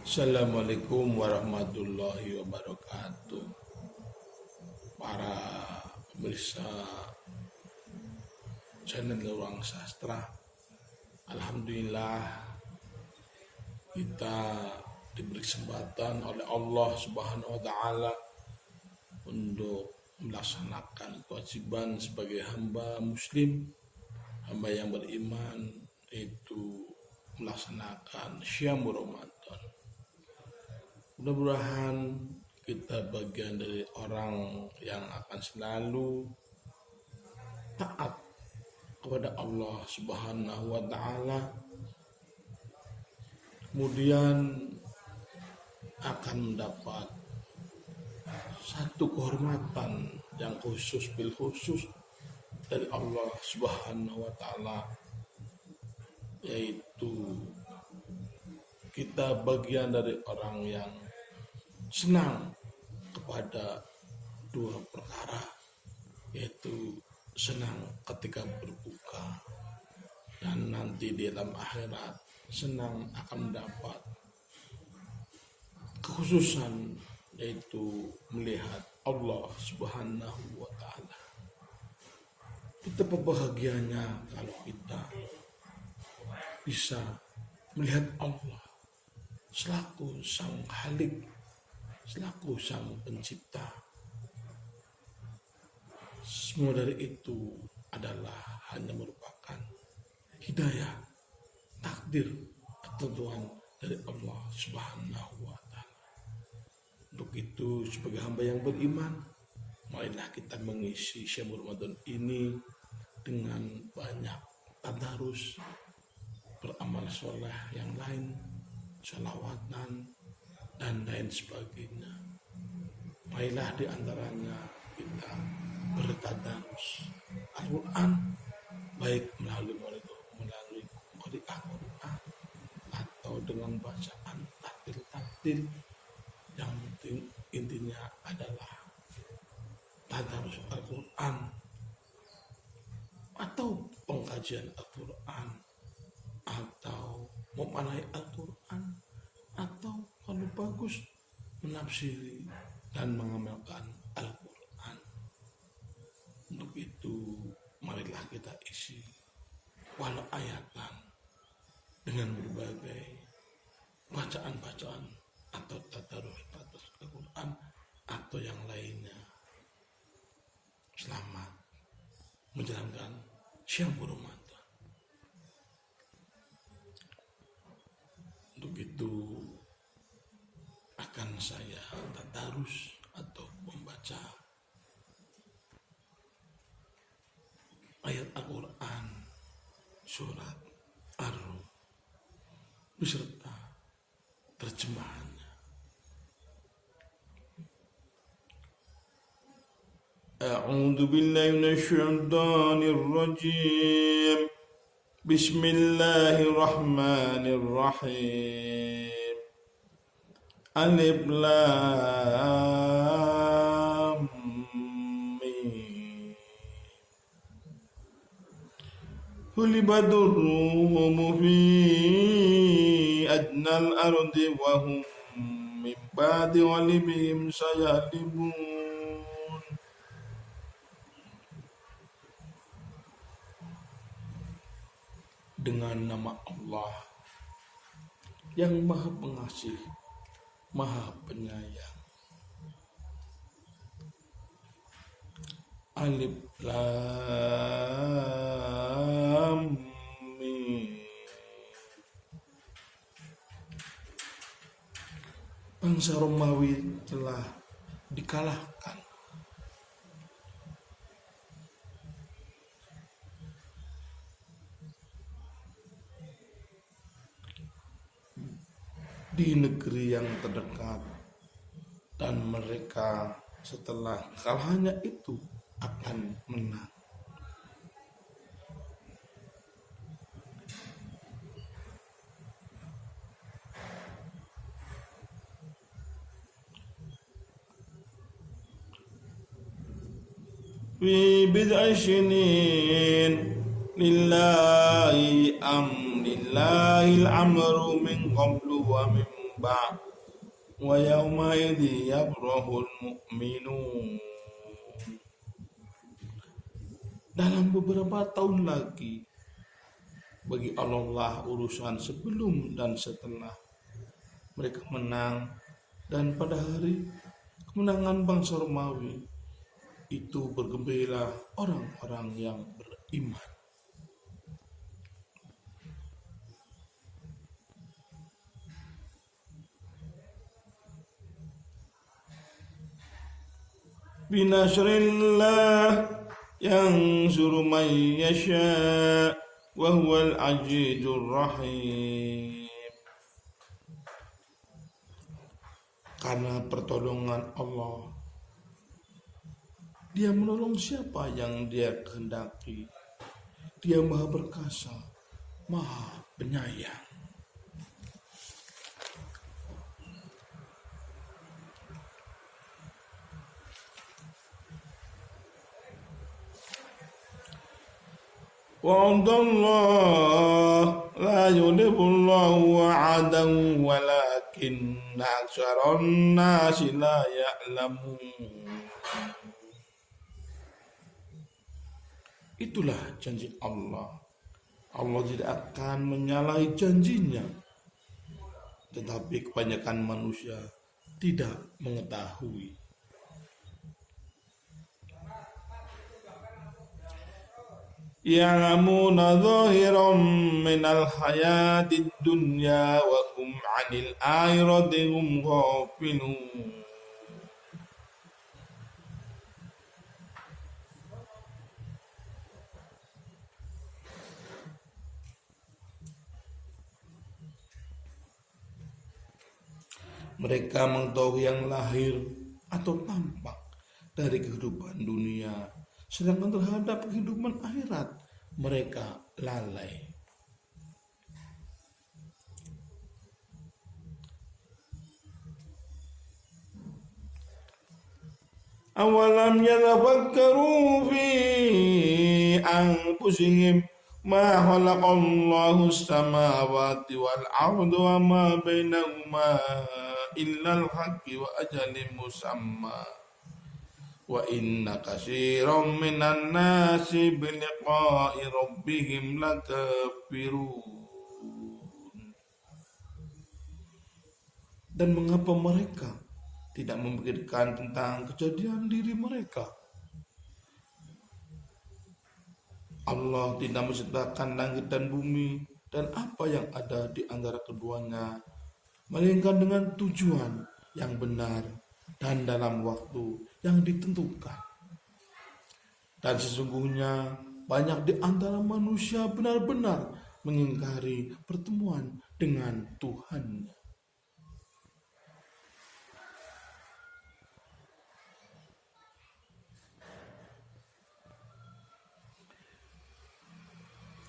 Assalamualaikum warahmatullahi wabarakatuh. Para pemirsa channel Ruang Sastra, alhamdulillah kita diberi kesempatan oleh Allah Subhanahu wa taala untuk melaksanakan kewajiban sebagai hamba muslim, hamba yang beriman, yaitu melaksanakan Syam Ramadan. Mudah-mudahan kita bagian dari orang yang akan selalu taat kepada Allah Subhanahu wa taala, kemudian akan mendapat satu kehormatan yang khusus bil khusus dari Allah Subhanahu wa taala, yaitu kita bagian dari orang yang senang kepada dua perkara, yaitu senang ketika berbuka dan nanti di dalam akhirat senang akan mendapat kekhususan, yaitu melihat Allah Subhanahu wa taala. Betapa bahagianya kalau kita bisa melihat Allah selaku Sang Khalik, selaku Sang Pencipta. Semua dari itu adalah hanya merupakan hidayah, takdir, ketentuan dari Allah Subhanahu wa taala. Untuk itu, sebagai hamba yang beriman, marilah kita mengisi Syam Ramadan ini dengan banyak tadarus, beramal soleh yang lain, sholawatan dan lain sebagainya. Marilah di antaranya kita bertadarus Al-Quran, baik melalui qari'ah Quran atau dengan bacaan taktil. Yang penting intinya adalah tadarus Al-Quran atau pengkajian Al-Quran atau memanai Al-Quran atau kalau bagus menafsiri dan mengamalkan Al-Quran. Untuk itu marilah kita isi walau ayatan dengan berbagai bacaan-bacaan atau tadarus Al-Quran atau yang lainnya. Selamat menjalankan Syam Ramadan. Untuk itu akan saya tadarus atau membaca ayat Al-Quran surat Ar-Rum beserta terjemahannya. A'udzu billahi minasyaitonir rajim. Bismillahirrahmanirrahim. Alif Lam Mim. Hulibadur rumu fi adnal ardi wa hum min ba'di walibihim sayalibun. Dengan nama Allah yang Maha Pengasih, Maha Penyayang. Alif Lam Mim. Bangsa Romawi telah dikalahkan. Di negeri yang terdekat, dan mereka setelah kalahnya itu akan menang. Fi bid'i sinin lillahil amru min qablu wa min ba' wa yawma idzi yabrahul mu'minun. Dalam beberapa tahun lagi bagi Allah urusan sebelum dan setelah mereka menang, dan pada hari kemenangan bangsa Romawi itu bergembira orang-orang yang beriman. Binasrillah yansuru man yasha wa huwal azizur rahim. Karena pertolongan Allah, Dia menolong siapa yang Dia kehendaki. Dia Maha Perkasa, Maha Penyayang. Wa'adallah la yudhibullahu wa'adahu walakinna aktsaran nasi la ya'lamun. Itulah janji Allah. Allah tidak akan menyalahi janjinya, tetapi kebanyakan manusia tidak mengetahui. Ya'lamuna zahiran minal hayatid dunya wa hum 'anil akhirati hum ghafilun. Mereka mengetahui yang lahir atau tampak dari kehidupan dunia, sedangkan terhadap kehidupan akhirat mereka lalai. Awalam yatafakkaru fi anfusihim ma khalaqallahu as-samawati wal arda wa ma bainahuma illal haqqi wa ajalin musamma wa inna katsiran minan nasi bi liqa'i rabbihim lakafirun. Dan mengapa mereka tidak memikirkan tentang kejadian diri mereka? Allah tidak menciptakan langit dan bumi dan apa yang ada di antara keduanya, melainkan dengan tujuan yang benar dan dalam waktu yang ditentukan. Dan sesungguhnya banyak di antara manusia benar-benar mengingkari pertemuan dengan Tuhannya.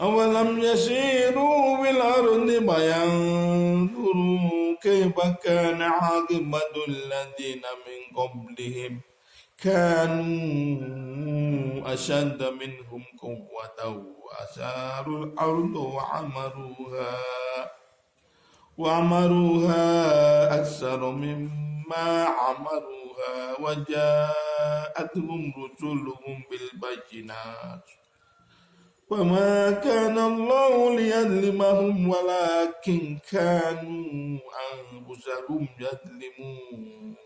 Awalam yasiru bil ardi fayanzuru kaifa kana aqibatul ladzina min qablihim kanu ashadda minhum quwwatan wa asarul arda wa amaruha aktsara mimma amaruha wa ja'atuhum rusuluhum bil bayyinat. وَمَا كَانَ اللَّهُ لِيَظْلِمَهُمْ وَلَكِنْ كَانُوا أَنفُسَهُمْ يَظْلِمُونَ.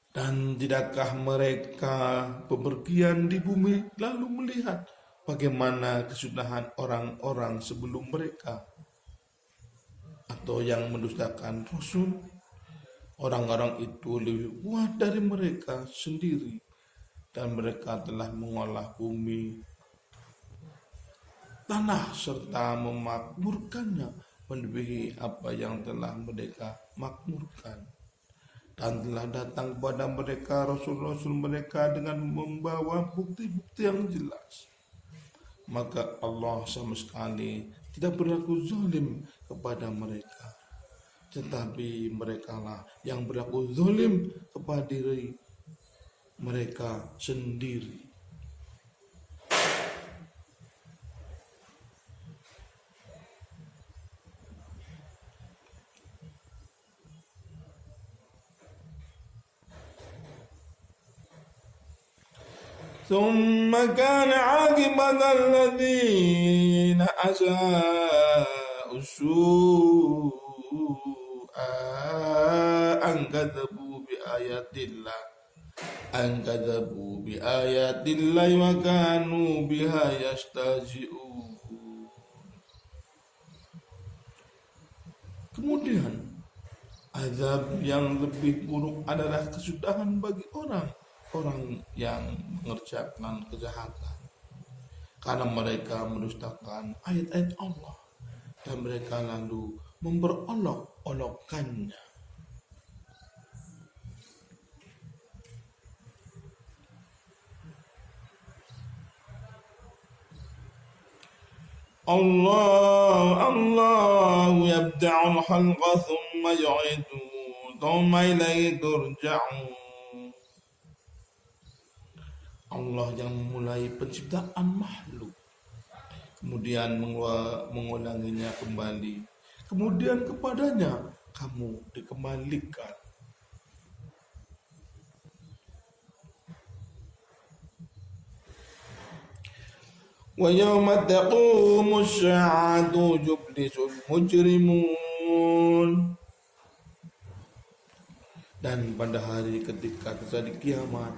Dan tidakkah mereka bepergian di bumi lalu melihat bagaimana kesudahan orang-orang sebelum mereka atau yang mendustakan Rasul? Orang-orang itu lebih kuat dari mereka sendiri, dan mereka telah mengolah bumi, tanah, serta memakmurkannya melebihi apa yang telah mereka makmurkan. Dan telah datang kepada mereka rasul-rasul mereka dengan membawa bukti-bukti yang jelas. Maka Allah sama sekali tidak berlaku zalim kepada mereka, tetapi merekalah yang berlaku zalim kepada diri mereka sendiri. ثم كان عاقبة الذين أساءوا السوء أن كذبوا بآيات الله وكانوا بها يستهزئون. Kemudian azab yang lebih buruk adalah kesudahan bagi orang yang mengerjakan kejahatan, karena mereka mendustakan ayat-ayat Allah dan mereka lalu memperolok-olokkannya. Allah yabda'ul khalqa thumma yu'idu thumma ilaihi turja'un. Allah yang memulai penciptaan makhluk, kemudian mengulanginya kembali, kemudian kepadanya kamu dikembalikan. Wa yawma taqumu as-sa'atu yublisul mujrimun. Dan pada hari ketika terjadi kiamat,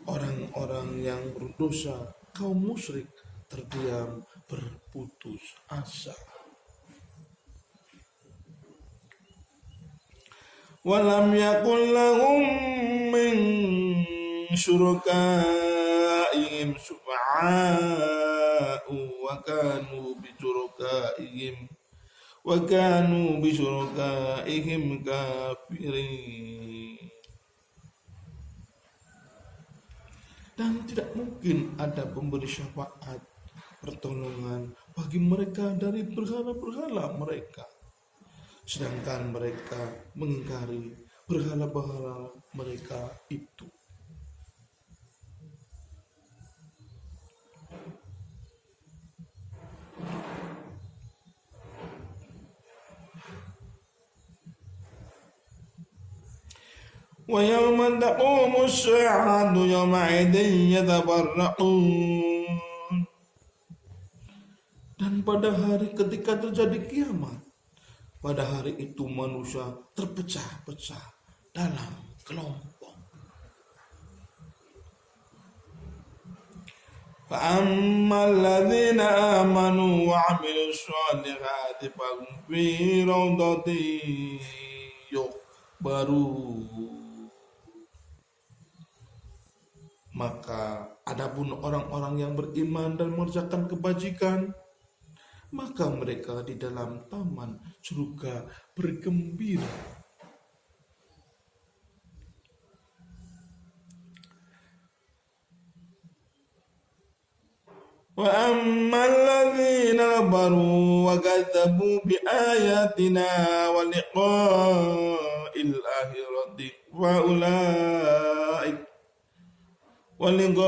orang-orang yang berdosa, kaum musyrik terdiam berputus asa. Walam yakul lahum min syurakaihim syufa'a'u wa kanu bi syurakaihim kafirin. Dan tidak mungkin ada pemberi syafaat pertolongan bagi mereka dari berhala-berhala mereka, sedangkan mereka mengingkari berhala-berhala mereka itu. Wa yawma taqumu as-sa'atu yawma'idin yatabarra'un. Dan pada hari ketika terjadi kiamat, pada hari itu manusia terpecah-pecah dalam kelompok. Fa'ammal ladzina amanu wa 'amilus shalihati fahum fi rawdatin yukhbarun. Maka adapun orang-orang yang beriman dan mengerjakan kebajikan, maka mereka di dalam taman surga bergembira. Wa ammal ladzina kafaru wa kadzabu bi ayatina wa liqa'il akhirati wa liqa'il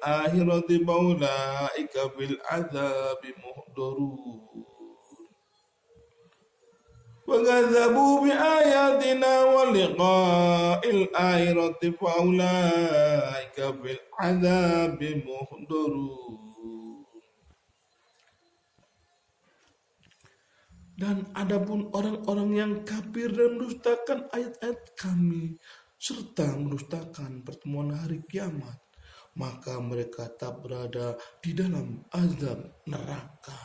akhirati faulaika bil adzabi muhdharun. Wa kadzabu bi ayatina wa liqa'il akhirati faulaika bil adzabi muhdharun. Dan adapun orang-orang yang kafir dan mendustakan ayat-ayat kami serta mendustakan pertemuan hari kiamat, maka mereka tak berada di dalam azab neraka.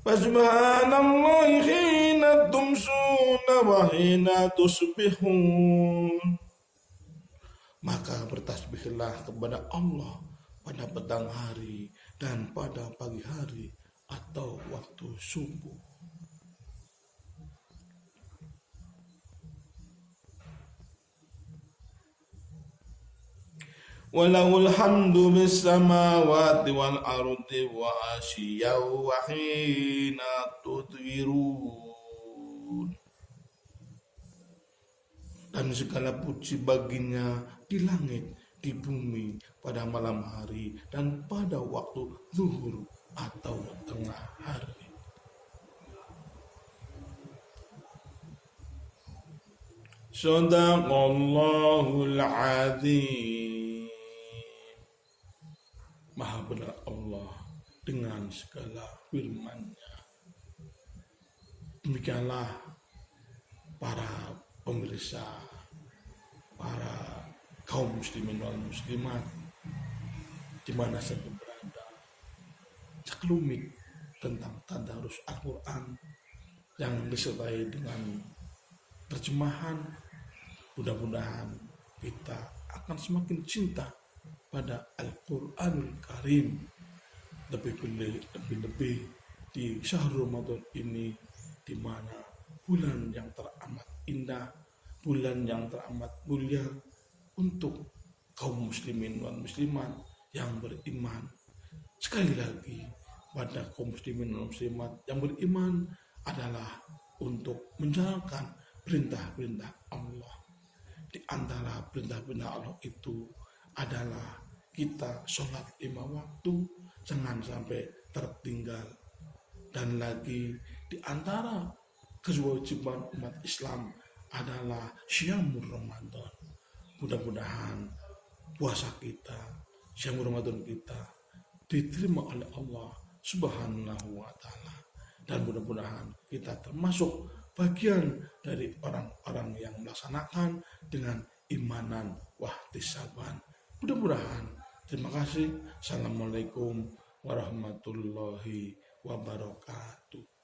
Subhanallahi hina tumsuna wa hina tusbihun. Maka bertasbihlah kepada Allah pada petang hari dan pada pagi hari atau waktu subuh. Walahul hamdu bis samawati wal ardi wa asyiyaw wa hina tudhirun. Dan segala puji baginya di langit, di bumi, pada malam hari dan pada waktu zuhur atau tengah hari. Sadaqallahul azim. Maha benar Allah dengan segala firman-Nya. Demikianlah para pemirsa, para kaum muslimin wal muslimat di mana saja berada, sekelumit tentang tadarus Al-Quran yang disertai dengan terjemahan. Mudah-mudahan kita akan semakin cinta pada Al-Quranul Karim, lebih-lebih di syahrul Ramadan ini, di mana bulan yang teramat indah, bulan yang teramat mulia untuk kaum muslimin dan muslimat yang beriman. Sekali lagi, pada kaum muslimin dan muslimat yang beriman adalah untuk menjalankan perintah-perintah Allah. Di antara perintah-perintah Allah itu adalah kita sholat 5 waktu, jangan sampai tertinggal. Dan lagi di antara kewajiban umat Islam adalah syamur Ramadan. Mudah-mudahan puasa kita, syamur Ramadan kita diterima oleh Allah Subhanahu wa Ta'ala, dan mudah-mudahan kita termasuk bagian dari orang-orang yang melaksanakan dengan imanan wahtisaban. Mudah-mudahan. Terima kasih. Assalamualaikum warahmatullahi wabarakatuh.